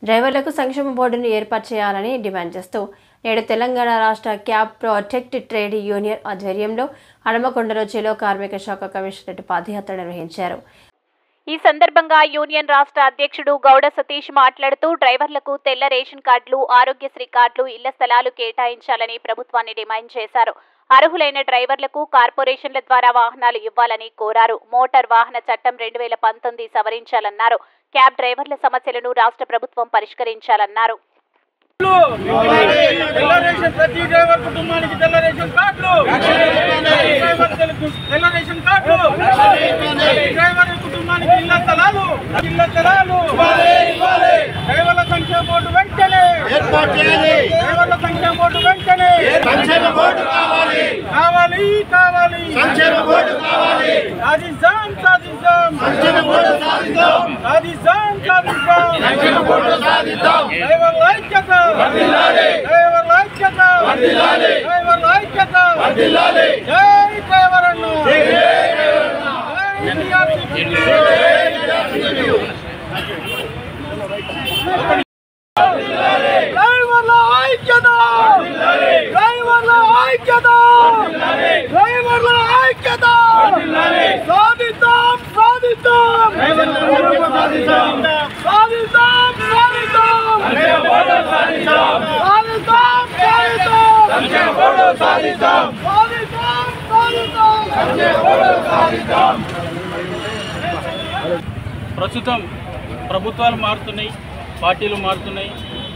డ్రైవర్లకు సంక్షేమ బోర్డును ఏర్పాటు చేయాలని డిమాండ్ చేస్తూ నేడు తెలంగాణ రాష్ట్ర క్యాబ్ ప్రొటెక్ట్ ట్రేడ్ యూనియన్ ఆధ్వర్యంలో హనుమకొండలో చెలో కార్మిక శాఖ కమిషనరేట్ పాదయాత్ర నిర్వహించారు. ఈ సందర్భంగా యూనియన్ రాష్ట్ర అధ్యక్షుడు గౌడ సతీష్ మాట్లాడుతూ డ్రైవర్లకు తెల్ల రేషన్ కార్డులు, ఆరోగ్యశ్రీ కార్డులు, ఇళ్ల స్థలాలు కేటాయించాలని ప్రభుత్వాన్ని డిమాండ్ చేశారు. అర్హులైన డ్రైవర్లకు కార్పొరేషన్ల ద్వారా వాహనాలు ఇవ్వాలని కోరారు. మోటార్ వాహన చట్టం 2019 సవరించాలన్నారు. క్యాబ్ డ్రైవర్ల సమస్యలను రాష్ట్ర ప్రభుత్వం పరిష్కరించాలన్నారు. ప్రతి డ్రైవర్ కుటుంబానికి తెల్ల రేషన్ కార్డులు, డ్రైవర్ కుటుంబానికి ఇళ్ల స్థలాలు, డ్రైవర్ల సంక్షేమ బోర్డు వెంటనే ఏర్పాటు చేయాలి. డ్రైవర్ల సంక్షేమ బోర్డు వెంటనే సంక్షేమ బోర్డు కావాలి కావాలి కావాలి సంక్షేమ బోర్డు కావాలి. సాధిద్దాం సాధిద్దాం సంక్షేమ బోర్డు సాధిద్దాం సాధిద్దాం సాధిద్దాం సంక్షేమ బోర్డు సాధిద్దాం. డ్రైవర్ల ఐక్యత వర్ధిల్లాలి, డ్రైవర్ల ఐక్యత వర్ధిల్లాలి, డ్రైవర్ల ఐక్యత వర్ధిల్లాలి. జై డ్రైవర్ అన్న, జై డ్రైవర్ అన్న, జై ఎన్టీఆర్సీ, డ్రైవర్ల ఐక్యత వర్ధిల్లాలి, డ్రైవర్ల ఐక్యత వర్ధిల్లాలి, డ్రైవర్ల ఐక్యత వర్ధిల్లాలి. సాధిద్దాం సాధిద్దాం సాధిద్దాం సాధిద్దాం సాధిద్దాం సంక్షేమ బోర్డు సాధిద్దాం సాధిద్దాం సాధిద్దాం సంక్షేమ బోర్డు సాధిద్దాం సాధిద్దాం సాధిద్దాం సంక్షేమ బోర్డు సాధిద్దాం. ప్రస్తుతం ప్రభుత్వాలు మారుతున్నాయి, పార్టీలు మారుతున్నాయి,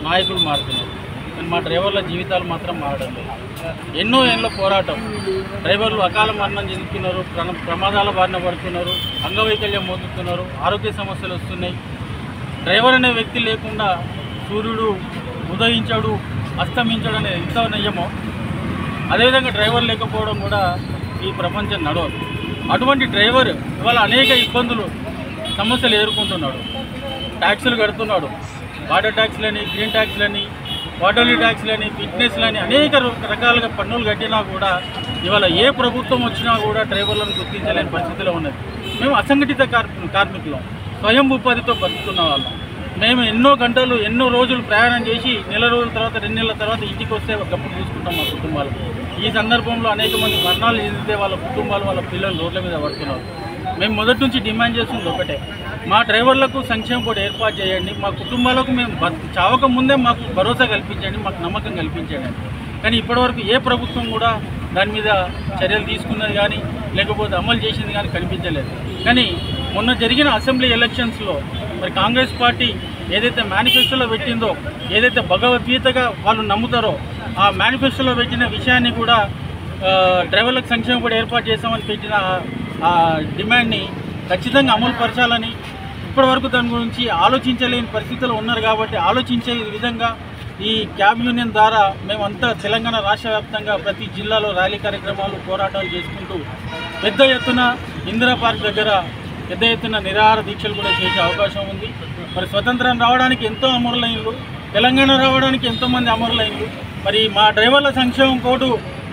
నాయకులు మారుతున్నాయి, కానీ మా డ్రైవర్ల జీవితాలు మాత్రం మారడం లేదు. ఎన్నో ఏళ్ళ పోరాటం, డ్రైవర్లు అకాల మరణం చెందుతున్నారు, ప్రమాదాల బారిన పడుతున్నారు, అంగవైకల్యం మోతుతున్నారు, ఆరోగ్య సమస్యలు వస్తున్నాయి. డ్రైవర్ అనే వ్యక్తి లేకుండా సూర్యుడు ఉదయించడు, అస్తమించడు అనేది ఎంత నిజమో అదేవిధంగా డ్రైవర్ లేకపోవడం కూడా ఈ ప్రపంచం నడవదు. అటువంటి డ్రైవర్ ఇవాళ అనేక ఇబ్బందులు, సమస్యలు ఎదుర్కొంటున్నాడు. ట్యాక్సులు కడుతున్నాడు, వాటర్ ట్యాక్స్లని, గ్రీన్ ట్యాక్స్లని, క్వార్టర్లీ ట్యాక్స్లని, ఫిట్నెస్లని అనేక రకాలుగా పన్నులు కట్టినా కూడా ఇవాళ ఏ ప్రభుత్వం వచ్చినా కూడా డ్రైవర్లను గుర్తించలేని పరిస్థితిలో ఉన్నది. మేము అసంఘటిత కార్మికులం, స్వయం ఉపాధితో బతుకుతున్న వాళ్ళం. మేము ఎన్నో గంటలు, ఎన్నో రోజులు ప్రయాణం చేసి నెల రోజుల తర్వాత, 2 నెలల తర్వాత ఇంటికి వస్తే గప్పుడు చూసుకుంటాం మా కుటుంబాలు. ఈ సందర్భంలో అనేక మంది మరణాలు చెందితే వాళ్ళ కుటుంబాలు, వాళ్ళ పిల్లలు రోడ్ల మీద పడుతున్నారు. మేము మొదటి నుంచి డిమాండ్ చేస్తుంది ఒకటే, మా డ్రైవర్లకు సంక్షేమ బోర్డు ఏర్పాటు చేయండి, మా కుటుంబాలకు మేము చావక ముందే మాకు భరోసా కల్పించండి, మాకు నమ్మకం కల్పించండి. కానీ ఇప్పటివరకు ఏ ప్రభుత్వం కూడా దాని మీద చర్యలు తీసుకున్నది కానీ, లేకపోతే అమలు చేసింది కానీ కనిపించలేదు. కానీ మొన్న జరిగిన అసెంబ్లీ ఎలక్షన్స్లో మరి కాంగ్రెస్ పార్టీ ఏదైతే మేనిఫెస్టోలో పెట్టిందో, ఏదైతే భగవద్గీతగా వాళ్ళు నమ్ముతారో ఆ మేనిఫెస్టోలో పెట్టిన విషయాన్ని కూడా డ్రైవర్లకు సంక్షేమ బోర్డు ఏర్పాటు చేస్తామని పెట్టిన ఆ డిమాండ్ని ఖచ్చితంగా అమలు పరచాలని, ఇప్పటివరకు దాని గురించి ఆలోచించలేని పరిస్థితుల్లో ఉన్నారు. కాబట్టి ఆలోచించే విధంగా ఈ క్యాబ్ యూనియన్ ద్వారా మేమంతా తెలంగాణ రాష్ట్ర వ్యాప్తంగా ప్రతి జిల్లాలో ర్యాలీ కార్యక్రమాలు, పోరాటాలు చేసుకుంటూ పెద్ద ఎత్తున ఇందిరా పార్క్ దగ్గర పెద్ద ఎత్తున నిరాహార దీక్షలు కూడా చేసే అవకాశం ఉంది. మరి స్వతంత్రం రావడానికి ఎంతో అమరులైనలు, తెలంగాణ రావడానికి ఎంతోమంది అమరులైనలు. మరి మా డ్రైవర్ల సంక్షేమం బోర్డు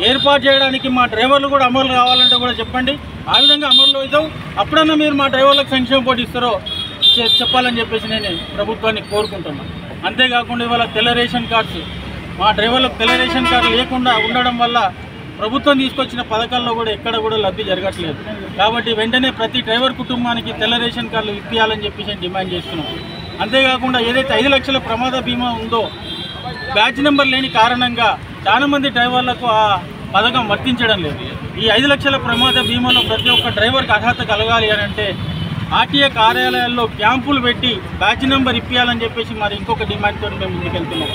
ఏర్పాటు చేయడానికి మా డ్రైవర్లు కూడా అమలు కావాలంటే కూడా చెప్పండి, ఆ విధంగా అమలు అవుతాం. అప్పుడన్నా మీరు మా డ్రైవర్లకు సంక్షేమ బోర్డు ఇస్తారో చెప్పాలని చెప్పేసి నేను ప్రభుత్వాన్ని కోరుకుంటున్నాను. అంతేకాకుండా ఇవాళ తెల్ల రేషన్ కార్డ్స్, మా డ్రైవర్లకు తెల్ల రేషన్ కార్డు లేకుండా ఉండడం వల్ల ప్రభుత్వం తీసుకొచ్చిన పథకాల్లో కూడా ఎక్కడ కూడా లబ్ధి జరగట్లేదు. కాబట్టి వెంటనే ప్రతి డ్రైవర్ కుటుంబానికి తెల్ల రేషన్ కార్డులు ఇప్పించాలని చెప్పేసి డిమాండ్ చేస్తున్నాం. అంతేకాకుండా ఏదైతే 5 లక్షల ప్రమాద బీమా ఉందో, బ్యాచ్ నెంబర్ లేని కారణంగా చాలామంది డ్రైవర్లకు ఆ పథకం వర్తించడం లేదు. ఈ 5 లక్షల ప్రమాద బీమాలో ప్రతి ఒక్క డ్రైవర్కి అర్హత కలగాలి అని అంటే ఆర్టీఏ కార్యాలయాల్లో క్యాంపులు పెట్టి బ్యాచ్ నెంబర్ ఇప్పించాలని చెప్పేసి మరి ఇంకొక డిమాండ్తో మేము ముందుకెళ్తున్నాం.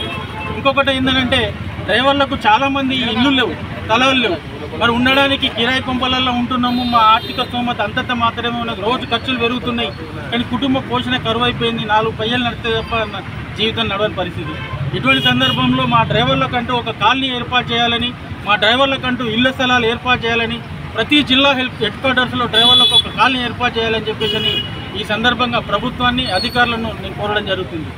ఇంకొకటి ఏంటంటే డ్రైవర్లకు చాలామంది ఇల్లు లేవు, స్థలాలు లేవు. మరి ఉండడానికి కిరాయి కొంపలలో ఉంటున్నాము. మా ఆర్థిక స్తోమత అంతంత మాత్రమే ఉన్నది. రోజు ఖర్చులు పెరుగుతున్నాయి, కానీ కుటుంబ పోషణ కరువు అయిపోయింది. 4 పయ్యలు నడితే తప్ప జీవితం నడవని పరిస్థితి. ఇటువంటి సందర్భంలో మా డ్రైవర్లకంటూ ఒక కాలనీ ఏర్పాటు చేయాలని, మా డ్రైవర్లకంటూ ఇళ్ల స్థలాలు ఏర్పాటు చేయాలని, ప్రతి జిల్లా హెడ్ క్వార్టర్స్లో డ్రైవర్లకు ఒక కాలనీ ఏర్పాటు చేయాలని చెప్పేసి ఈ సందర్భంగా ప్రభుత్వాన్ని, అధికారులను నేను కోరడం జరుగుతుంది.